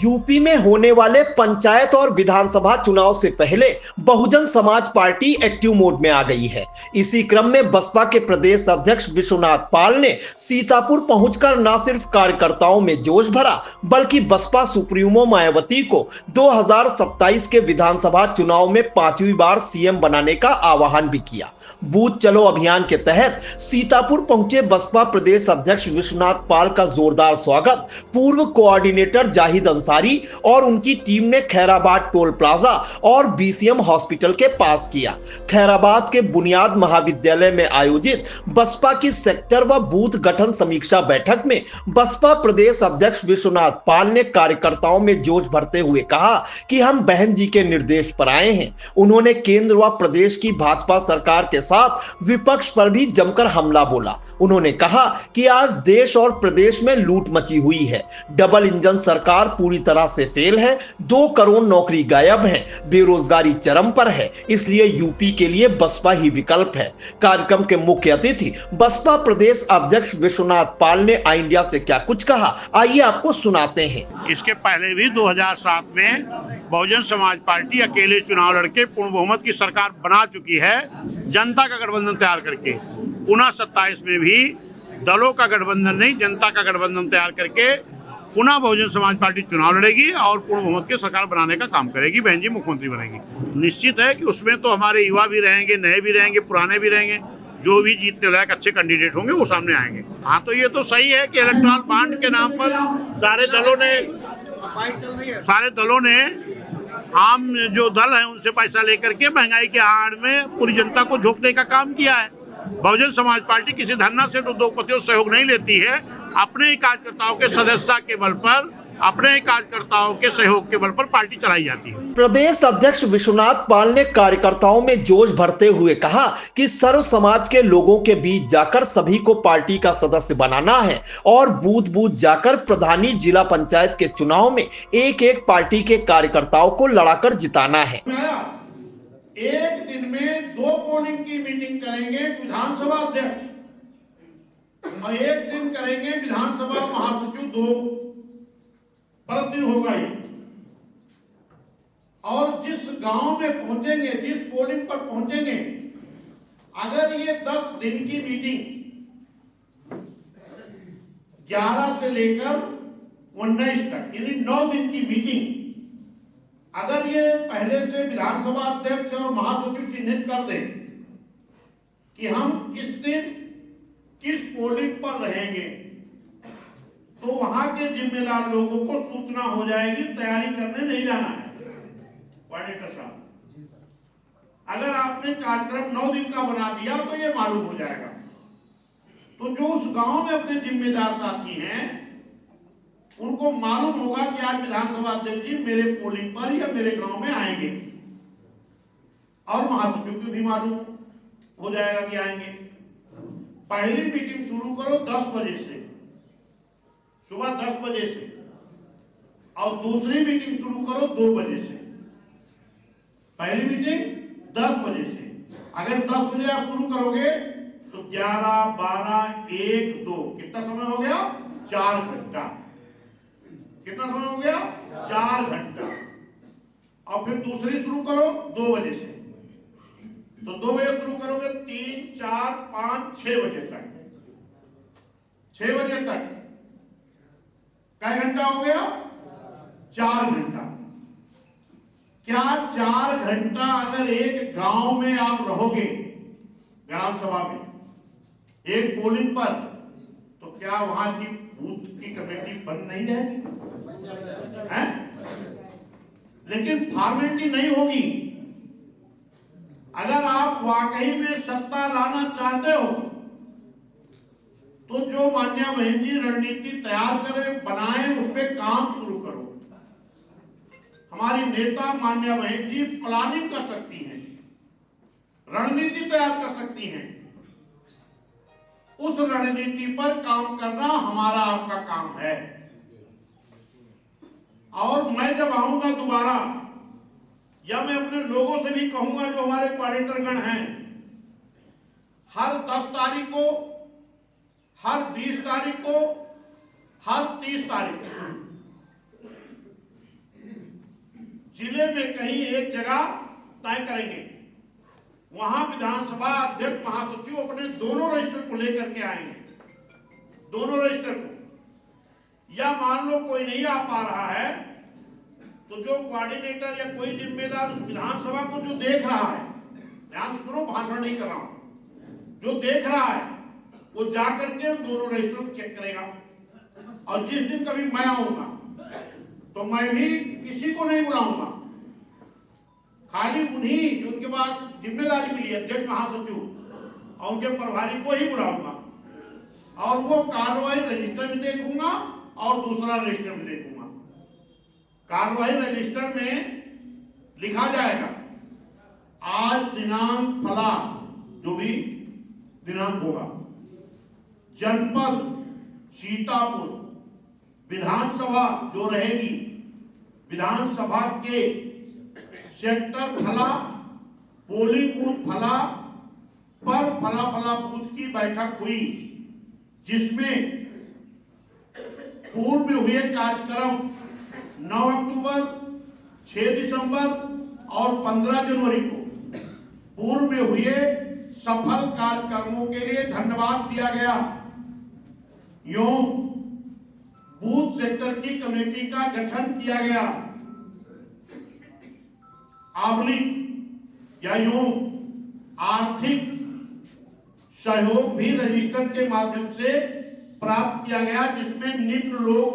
UP में होने वाले पंचायत और विधानसभा चुनाव से पहले Bahujan Samaj party active mode में आ गई है। इसी क्रम में बसपा के प्रदेश अध्यक्ष विश्वनाथ पाल ने सीतापुर पहुंचकर न सिर्फ कार्यकर्ताओं में जोश भरा, बल्कि बसपा सुप्रीमो मायावती को 2027 के विधानसभा चुनाव में 5वीं बार सीएम बनाने का आह्वान भी किया। बूथ चलो अभियान के तहत सीतापुर पहुंचे बसपा प्रदेश अध्यक्ष विश्वनाथ पाल का जोरदार स्वागत पूर्व कोऑर्डिनेटर जाहिद अंसारी और उनकी टीम ने खैराबाद टोल प्लाजा और बीसीएम हॉस्पिटल के पास किया। खैराबाद के बुनियाद महाविद्यालय में आयोजित बसपा की सेक्टर व बूथ गठन समीक्षा बैठक में बसपा प्रदेश अध्यक्ष विश्वनाथ पाल ने कार्यकर्ताओं में जोश भरते हुए कहा कि हम बहन जी के निर्देश पर आए हैं। उन्होंने केंद्र व प्रदेश की भाजपा सरकार के साथ विपक्ष पर भी जमकर हमला बोला। उन्होंने कहा कि आज देश और प्रदेश में लूट मची हुई है, डबल इंजन सरकार पूरी तरह से फेल है, 2 करोड़ नौकरी गायब है, बेरोजगारी चरम पर है, इसलिए यूपी के लिए बसपा ही विकल्प है। कार्यक्रम के मुख्य अतिथि बसपा प्रदेश अध्यक्ष विश्वनाथ पाल ने आई इंडिया से क्या कुछ कहा, आइए आपको सुनाते हैं। इसके पहले भी 2007 में बहुजन समाज पार्टी अकेले चुनाव लड़के पूर्ण बहुमत की सरकार बना चुकी है, जनता का गठबंधन तैयार करके। पुनः 27 में भी दलों का गठबंधन नहीं, जनता का गठबंधन तैयार करके पुनः बहुजन समाज पार्टी चुनाव लड़ेगी और पूर्ण बहुमत की सरकार बनाने का काम करेगी। बहन जी मुख्यमंत्री बनेगी। निश्चित है कि उसमें तो हमारे युवा भी रहेंगे, नए भी रहेंगे, पुराने भी रहेंगे। जो भी जीतने लायक अच्छे कैंडिडेट होंगे वो सामने आएंगे। हाँ, तो ये तो सही है कि इलेक्टोरल बॉन्ड के नाम पर सारे दलों ने आम जो दल है उनसे पैसा लेकर के महंगाई के आड़ में पूरी जनता को झोंकने का काम किया है। बहुजन समाज पार्टी किसी धन्ना से उद्योगपतियों से सहयोग नहीं लेती है। अपने ही कार्यकर्ताओं के सदस्यता के बल पर, अपने ही कार्यकर्ताओं के सहयोग के बल पर पार्टी चलाई जाती है। प्रदेश अध्यक्ष विश्वनाथ पाल ने कार्यकर्ताओं में जोश भरते हुए कहा कि सर्व समाज के लोगों के बीच जाकर सभी को पार्टी का सदस्य बनाना है और बूथ बूथ जाकर प्रधानी जिला पंचायत के चुनाव में एक एक पार्टी के कार्यकर्ताओं को लड़ाकर जिताना है। एक दिन में 2 पोलिंग की मीटिंग करेंगे विधानसभा अध्यक्ष और एक दिन करेंगे विधानसभा महासचिव, 2 दिन होगा ये। और जिस गांव में पहुंचेंगे, जिस पोलिंग पर पहुंचेंगे, अगर ये 10 दिन की मीटिंग 11 से लेकर 19 तक यानी 9 दिन की मीटिंग अगर ये पहले से विधानसभा अध्यक्ष और महासचिव चिन्हित कर दें कि हम किस दिन किस पोलिंग पर रहेंगे, तो वहां के जिम्मेदार लोगों को सूचना हो जाएगी, तैयारी करने नहीं जाना है। कोऑर्डिनेटर साहब, अगर आपने कार्यक्रम 9 दिन का बना दिया तो ये मालूम हो जाएगा। तो जो उस गांव में अपने जिम्मेदार साथी हैं उनको मालूम होगा कि आज विधानसभा अध्यक्ष जी मेरे पोलिंग पर या मेरे गांव में आएंगे, और महासचिव को भी मालूम हो जाएगा कि आएंगे। पहली मीटिंग शुरू करो 10 बजे से, सुबह 10 बजे से, और दूसरी मीटिंग शुरू करो 2 बजे से। पहली मीटिंग 10 बजे से, अगर 10 बजे आप शुरू करोगे तो 11, 12, 1, 2 कितना समय हो गया? 4 घंटा। कितना समय हो गया? 4 घंटा। और फिर दूसरी शुरू करो 2 बजे से, तो 2 बजे शुरू करोगे 3, 4, 5, 6 बजे तक। 6 बजे तक क्या घंटा हो गया? 4 घंटा। क्या 4 घंटा अगर एक गांव में आप रहोगे, ग्राम सभा में, एक पोलिंग पर, तो क्या वहां की बूथ की कमेटी बन नहीं जाएगी? है? लेकिन फॉर्मेलिटी नहीं होगी। अगर आप वाकई में सत्ता लाना चाहते हो तो जो मान्या बहन जी रणनीति तैयार करें, बनाएं, उस पर काम शुरू करो। हमारी नेता मान्या बहन जी प्लानिंग कर सकती हैं, रणनीति तैयार कर सकती हैं। उस रणनीति पर काम करना हमारा आपका काम है। और मैं जब आऊंगा दोबारा, या मैं अपने लोगों से भी कहूंगा जो हमारे कोऑर्डिनेटर गण हैं, हर 10 तारीख को, हर 20 तारीख को, हर 30 तारीख को जिले में कहीं एक जगह तय करेंगे। वहां विधानसभा अध्यक्ष महासचिव अपने दोनों रजिस्टर को लेकर के आएंगे, दोनों रजिस्टर को। या मान लो कोई नहीं आ पा रहा है तो जो कोऑर्डिनेटर या कोई जिम्मेदार उस विधानसभा को जो देख रहा है, ध्यान से सुनो, भाषण नहीं कर रहा हूं, जो देख रहा है वो जाकर के उन दोनों रजिस्टरों को चेक करेगा। और जिस दिन कभी मैं आऊंगा तो मैं भी किसी को नहीं बुलाऊंगा, खाली उन्हीं जो उनके पास जिम्मेदारी मिली है, अध्यक्ष महासचिव और उनके प्रभारी को ही बुलाऊंगा। और वो कार्रवाई रजिस्टर भी देखूंगा और दूसरा रजिस्टर भी देखूंगा। कार्रवाई रजिस्टर में लिखा जाएगा आज दिनांक फला, जो भी दिनांक होगा, जनपद सीतापुर, विधानसभा जो रहेगी, विधानसभा के सेक्टर फला, पोलिंग बूथ फला पर फला फला बूथ की बैठक हुई, जिसमें पूर्व में हुए कार्यक्रम 9 अक्टूबर, 6 दिसंबर और 15 जनवरी को पूर्व में हुए सफल कार्यक्रमों के लिए धन्यवाद दिया गया। यूं बूथ सेक्टर की कमेटी का गठन किया गया। आबलिक या यूं आर्थिक सहयोग भी रजिस्टर के माध्यम से प्राप्त किया गया, जिसमें निम्न लोग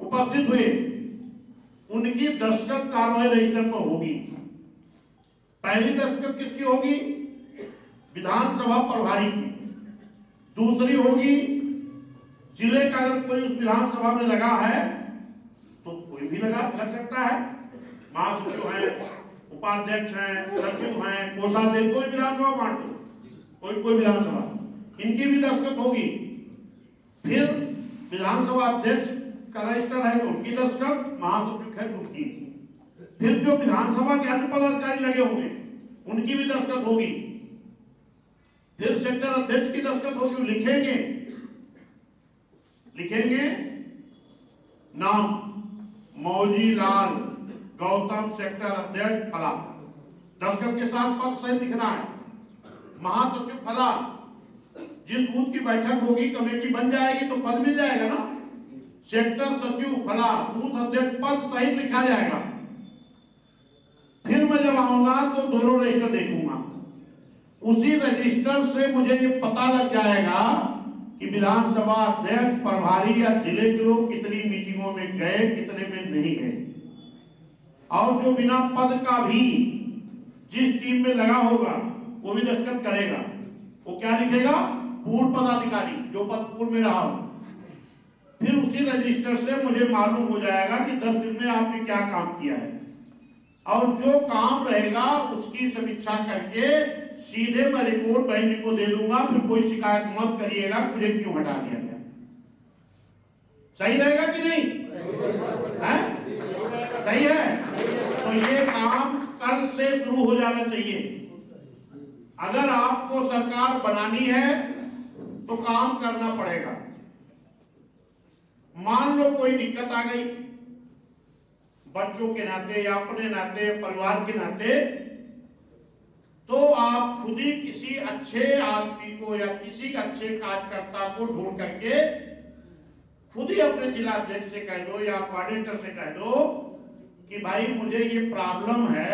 उपस्थित हुए, उनकी दस्तखत कार्रवाई रजिस्टर पर होगी। पहली दस्तखत किसकी होगी? विधानसभा प्रभारी की। दूसरी होगी जिले का, अगर कोई उस विधानसभा में लगा है तो कोई भी लग सकता है, महासचिव है, उपाध्यक्ष हैं, सचिव हैं, कोषाध्यक्ष, कोई विधानसभा बांट दो, कोई विधानसभा, इनकी भी दस्तखत होगी। फिर विधानसभा अध्यक्ष का रजिस्टर है तो उनकी दस्तखत, महासचिव है तो उनकी। फिर जो विधानसभा के अन्य पदाधिकारी लगे होंगे उनकी भी दस्तखत होगी। फिर सेक्टर अध्यक्ष की दस्तखत होगी, लिखेंगे नाम मौजी लाल गौतम सेक्टर अध्यक्ष फला, दस्तखत के साथ पद सहित लिखना है। महासचिव फला, जिस बूथ की बैठक होगी, कमेटी बन जाएगी तो पद मिल जाएगा ना। सेक्टर सचिव फला, बूथ अध्यक्ष पद सहित लिखा जाएगा। फिर मैं जब आऊंगा तो दोनों रजिस्टर देखूंगा। उसी रजिस्टर से मुझे ये पता लग जाएगा कि विधानसभा अध्यक्ष, प्रभारी या जिले के लोग कितनी मीटिंगों में गए, कितने में नहीं गए। और जो बिना पद का भी जिस टीम में लगा होगा वो भी दस्तखत करेगा। वो क्या लिखेगा? पूर्व पदाधिकारी, जो पद पूर्व में रहा हो। फिर उसी रजिस्टर से मुझे मालूम हो जाएगा कि 10 दिन में आपने क्या काम किया है, और जो काम रहेगा उसकी समीक्षा करके सीधे मैं रिपोर्ट बहन जी को दे दूंगा। फिर कोई शिकायत मत करिएगा मुझे क्यों हटा दिया गया। सही रहेगा कि नहीं? सही है। तो ये काम कल से शुरू हो जाना चाहिए। अगर आपको सरकार बनानी है तो काम करना पड़ेगा। मान लो कोई दिक्कत आ गई, बच्चों के नाते या अपने नाते, परिवार के नाते, तो आप खुद ही किसी अच्छे आदमी को या किसी अच्छे कार्यकर्ता को ढूंढ करके खुद ही अपने जिला अध्यक्ष से कह दो या कोऑर्डिनेटर से कह दो कि भाई मुझे ये प्रॉब्लम है,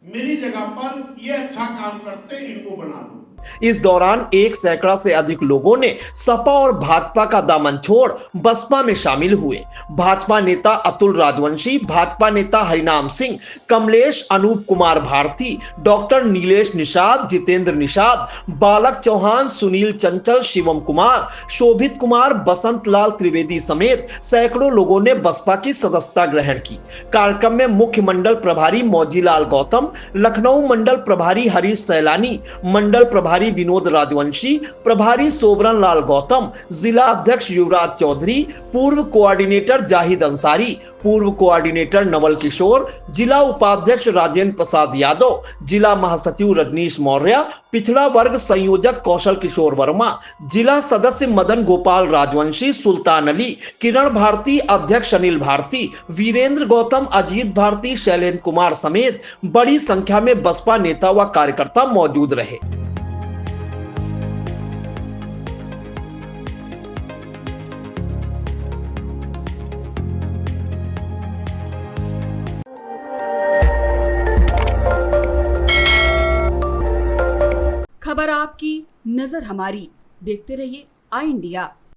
मेरी जगह पर ये अच्छा काम करते, इनको बना दो। इस दौरान 1 सैकड़ा से अधिक लोगों ने सपा और भाजपा का दामन छोड़ बसपा में शामिल हुए। भाजपा नेता अतुल राजवंशी, भाजपा नेता हरिनाम सिंह, कमलेश, अनूप कुमार भारती, डॉक्टर नीलेश निषाद, जितेंद्र निषाद, बालक चौहान, सुनील चंचल, शिवम कुमार, शोभित कुमार, बसंत लाल त्रिवेदी समेत सैकड़ों लोगों ने बसपा की सदस्यता ग्रहण की। कार्यक्रम में मुख्य मंडल प्रभारी मौजीलाल गौतम, लखनऊ मंडल प्रभारी हरीश सैलानी, मंडल प्रभारी प्रभारी विनोद राजवंशी, प्रभारी सोबरन लाल गौतम, जिला अध्यक्ष युवराज चौधरी, पूर्व कोऑर्डिनेटर जाहिद अंसारी, पूर्व कोऑर्डिनेटर नवल किशोर, जिला उपाध्यक्ष राजेंद्र प्रसाद यादव, जिला महासचिव रजनीश मौर्य, पिछड़ा वर्ग संयोजक कौशल किशोर वर्मा, जिला सदस्य मदन गोपाल राजवंशी, सुल्तान अली, किरण भारती, अध्यक्ष अनिल भारती, वीरेंद्र गौतम, अजीत भारती, शैलेंद्र कुमार समेत बड़ी संख्या में बसपा नेता व कार्यकर्ता मौजूद रहे। खबर आपकी, नजर हमारी। देखते रहिए आई इंडिया।